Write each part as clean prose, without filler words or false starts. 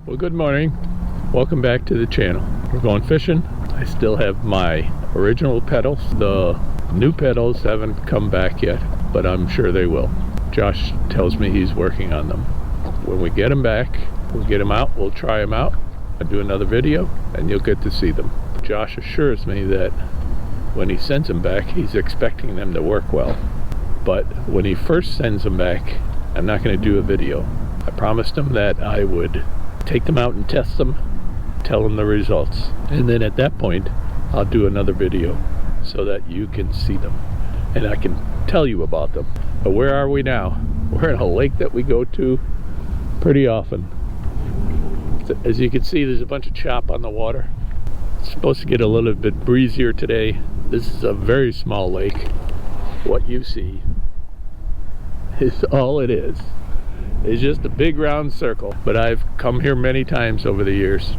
Well, good morning. Welcome back to the channel. We're going fishing. I still have my original pedals. The new pedals haven't come back yet, but I'm sure they will. Josh tells me he's working on them. When we get them back, we'll get them out, we'll try them out, I'll do another video, and you'll get to see them. Josh assures me that when he sends them back, he's expecting them to work well. But when he first sends them back, I'm not going to do a video. I promised him that I would take them out and test them, tell him the results, and then at that point I'll do another video so that you can see them and I can tell you about them. But where are we now? We're in a lake that we go to pretty often. As you can see, there's a bunch of chop on the water. It's supposed to get a little bit breezier today. This is a very small lake. What you see is all it is. It's just a big round circle, but I've come here many times over the years.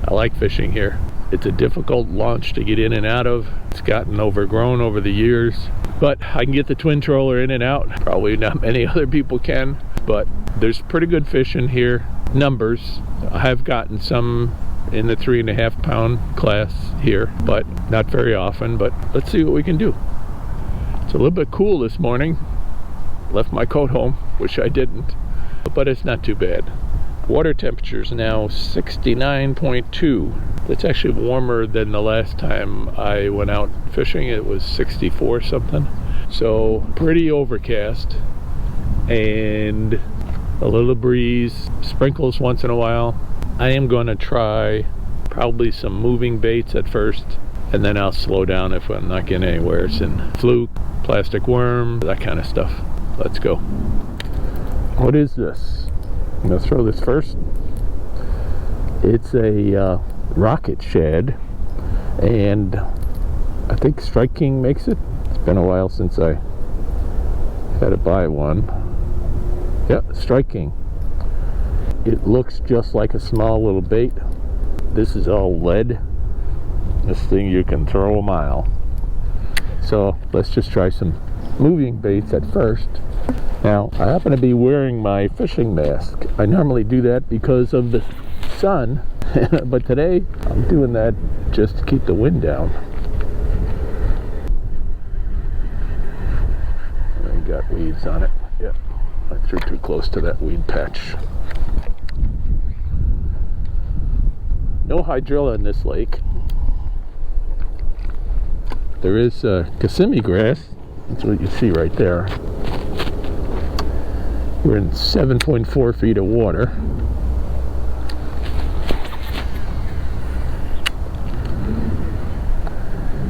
I like fishing here. It's a difficult launch to get in and out of. It's gotten overgrown over the years, but I can get the twin troller in and out. Probably not many other people can, but there's pretty good fish in here. Numbers, I have gotten some in the 3.5 pound class here, but not very often. But let's see what we can do. It's a little bit cool this morning. Left my coat home, which I didn't, but it's not too bad. Water temperature is now 69.2. That's actually warmer than the last time I went out fishing. It was 64 something. So pretty overcast and a little breeze, sprinkles once in a while. I am going to try probably some moving baits at first, and then I'll slow down if I'm not getting anywhere. It's in fluke, plastic worm, that kind of stuff. Let's go. What is this? I'm gonna throw this first. It's a rocket shad, and I think Strike King makes it. It's been a while since I had to buy one. Yep, Strike King. It looks just like a small little bait. This is all lead. This thing you can throw a mile. So let's just try some moving baits at first. Now, I happen to be wearing my fishing mask. I normally do that because of the sun, but today I'm doing that just to keep the wind down. I got weeds on it. Yeah, I threw too close to that weed patch. No hydrilla in this lake. There is Kissimmee grass. That's what you see right there. We're in 7.4 feet of water.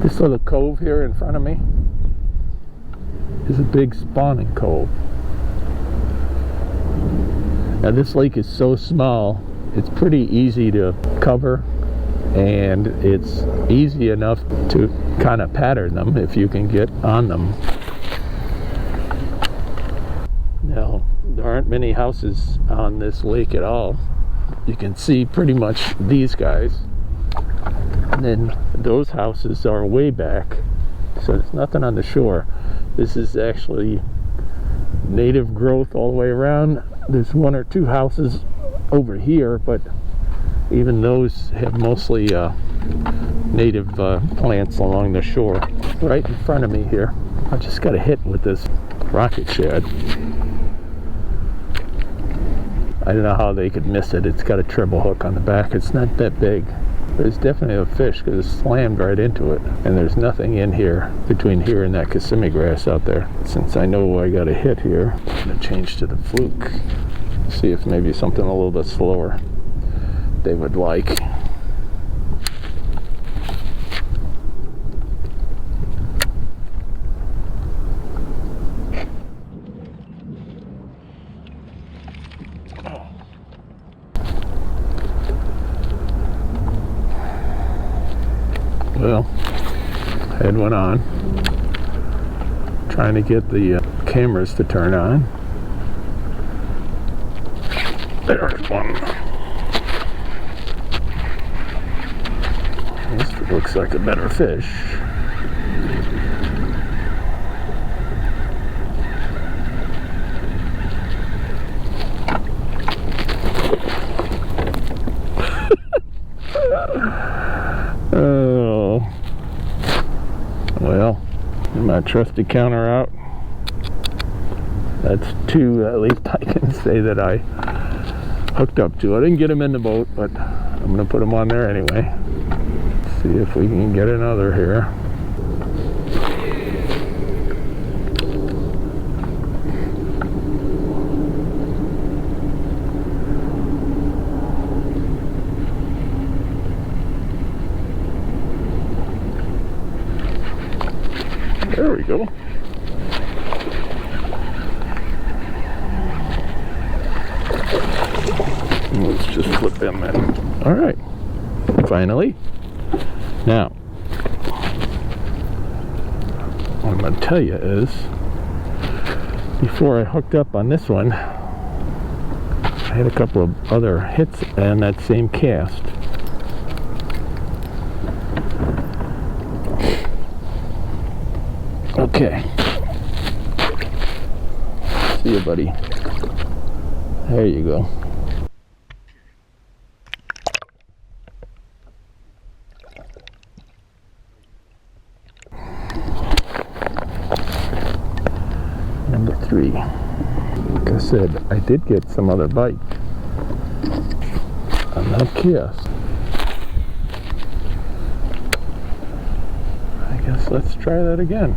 This little cove here in front of me is a big spawning cove. Now this lake is so small, it's pretty easy to cover, and it's easy enough to kind of pattern them if you can get on them. Now, there aren't many houses on this lake at all. You can see pretty much these guys, and then those houses are way back, so there's nothing on the shore. This is actually native growth all the way around. There's one or two houses over here, but even those have mostly native plants along the shore. Right in front of me here, I just got a hit with this rocket shad. I don't know how they could miss it. It's got a treble hook on the back. It's not that big, but it's definitely a fish because it slammed right into it. And there's nothing in here between here and that Kissimmee grass out there. Since I know I got a hit here, I'm going to change to the fluke. See if maybe something a little bit slower they would like. Well, I had one on. Trying to get the cameras to turn on. There's one. This looks like a better fish. trusty counter out. That's two, at least I can say that I hooked up to. I didn't get them in the boat, but I'm going to put them on there anyway. See if we can get another here. There we go. Let's just flip them in. All right, finally. Now, what I'm going to tell you is, before I hooked up on this one, I had a couple of other hits on that same cast. Okay. See you, buddy. There you go. Number 3. Like I said, I did get some other bite on that cast. I guess let's try that again.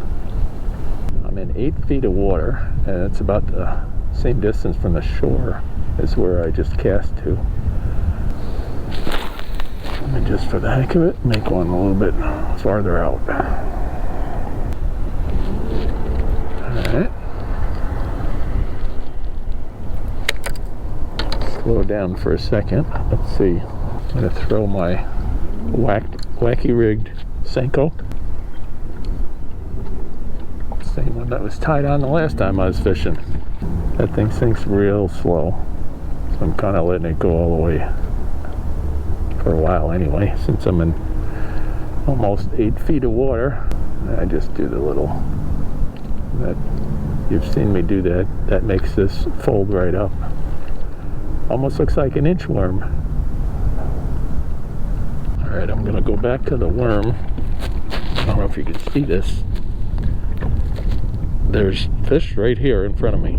I'm in 8 feet of water, and it's about the same distance from the shore as where I just cast to. Let me just, for the heck of it, make one a little bit farther out. Alright. Slow down for a second. Let's see. I'm going to throw my wacky rigged Senko. Same one that was tied on the last time I was fishing. That thing sinks real slow, so I'm kind of letting it go all the way for a while anyway, since I'm in almost 8 feet of water. I just do the little, that you've seen me do that. That makes this fold right up. Almost looks like an inchworm. All right, I'm gonna go back to the worm. I don't know if you can see this. There's fish right here in front of me.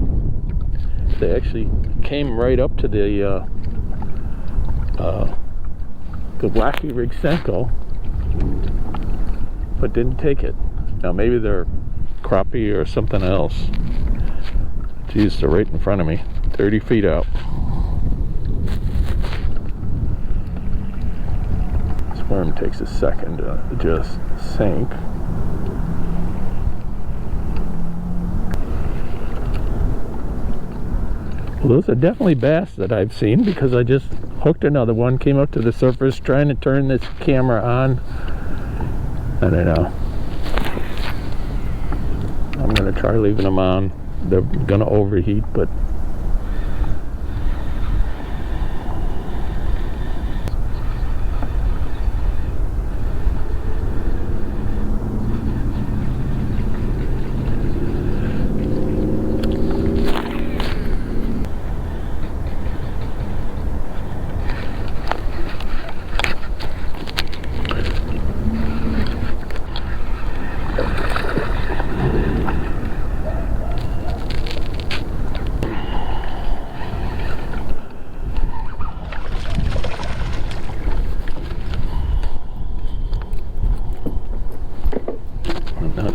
They actually came right up to the wacky rig Senko, but didn't take it. Now maybe they're crappie or something else. Geez, they're right in front of me, 30 feet out. This worm takes a second to just sink. Well, those are definitely bass that I've seen, because I just hooked another one, came up to the surface trying to turn this camera on. I don't know. I'm going to try leaving them on. They're going to overheat, but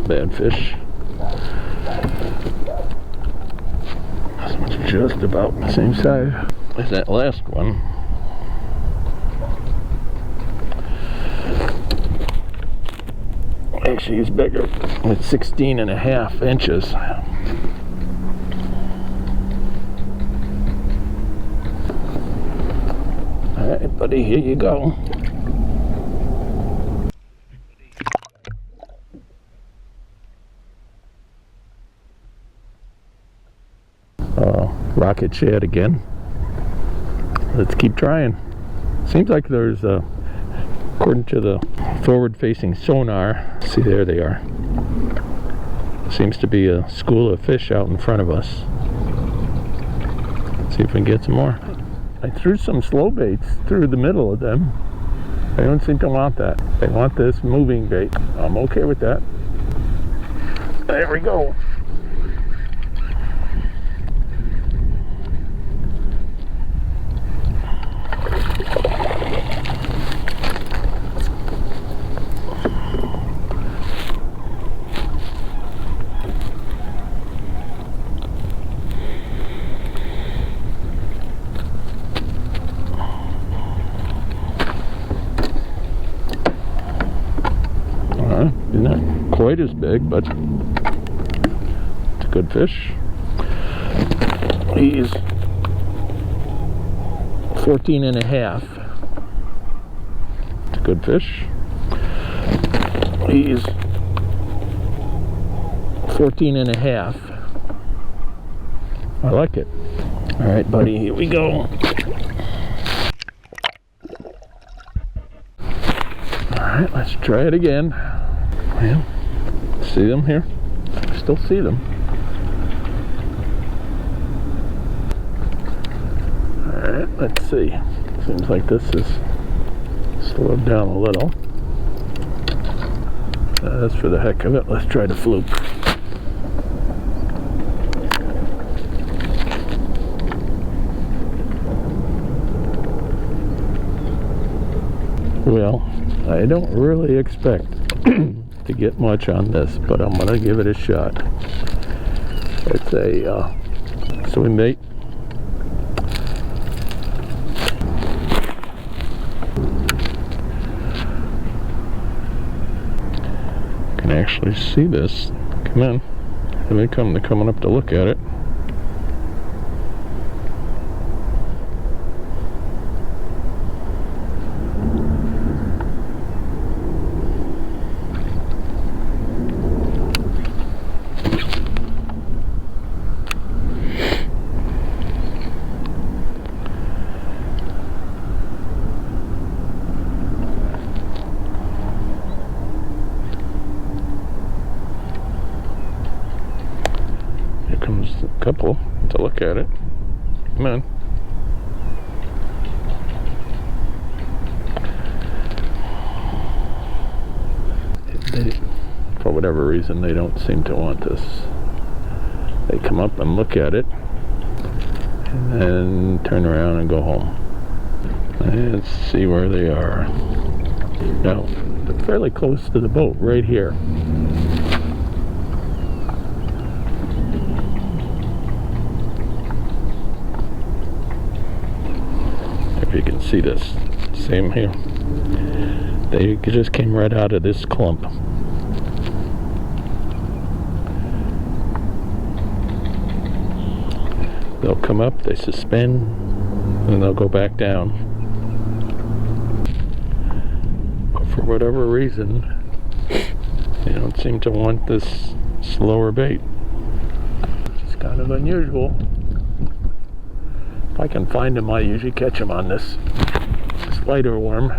bad fish. This one's just about the same size as that last one. Actually, he's bigger. It's 16.5 inches. Alright, buddy, here you go. Rocket shad again. Let's keep trying. Seems like there's according to the Forward Facing Sonar, see, there they are. Seems to be a school of fish out in front of us. Let's see if we can get some more. I threw some slow baits through the middle of them. They don't seem to want that. They want this moving bait. I'm okay with that. There we go. Not quite as big, but it's a good fish. He's 14 and a half. It's a good fish. He's 14 and a half. I like it. All right, buddy, here we go. All right, let's try it again. Yeah. See them here? Still see them. Alright, let's see. Seems like this is slowed down a little. That's for the heck of it. Let's try the fluke. Well, I don't really expect to get much on this, but I'm gonna give it a shot. It's a swim bait. Can actually see this. Come on, here they come. They're coming up to look at it. A couple to look at it. Come on. For whatever reason, they don't seem to want this. They come up and look at it and then turn around and go home. Let's see where they are. Now, they're fairly close to the boat right here. If you can see this, same here. They just came right out of this clump. They'll come up, they suspend, and they'll go back down. But for whatever reason, they don't seem to want this slower bait. It's kind of unusual. If I can find them, I usually catch them on this spider worm.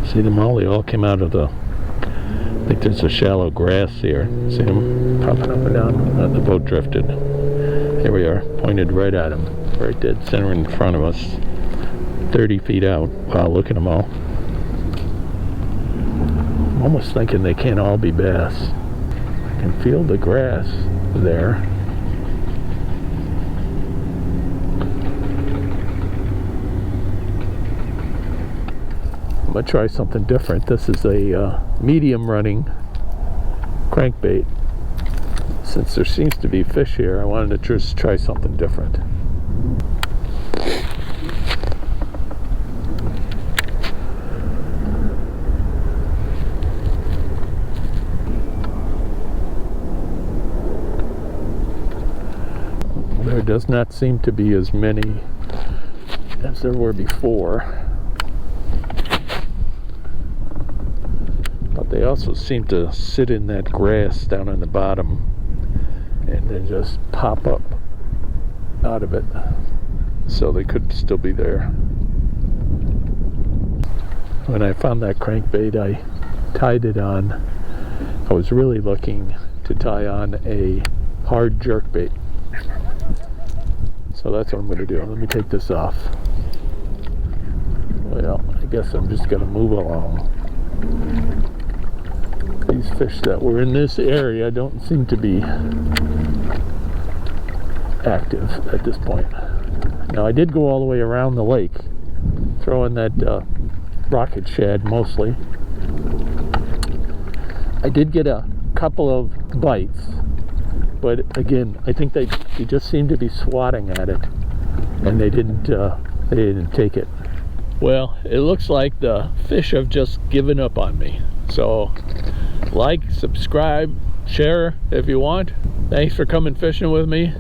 See them all? They all came out of the, I think there's a shallow grass here. See them popping up and down? The boat drifted. Here we are, pointed right at them. Right dead center in front of us. 30 feet out. Wow, look at them all. I'm almost thinking they can't all be bass. I can feel the grass there. I'm going to try something different. This is a medium running crankbait. Since there seems to be fish here, I wanted to just try something different. There does not seem to be as many as there were before. They also seem to sit in that grass down on the bottom and then just pop up out of it, so they could still be there. When I found that crankbait, I tied it on. I was really looking to tie on a hard jerkbait, so that's what I'm going to do. Let me take this off. Well, I guess I'm just going to move along. These fish that were in this area don't seem to be active at this point. Now I did go all the way around the lake, throwing that rocket shad mostly. I did get a couple of bites, but again, I think they just seemed to be swatting at it, and they didn't take it. Well, it looks like the fish have just given up on me. So like, subscribe, share if you want. Thanks for coming fishing with me.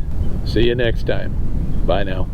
See you next time. Bye now.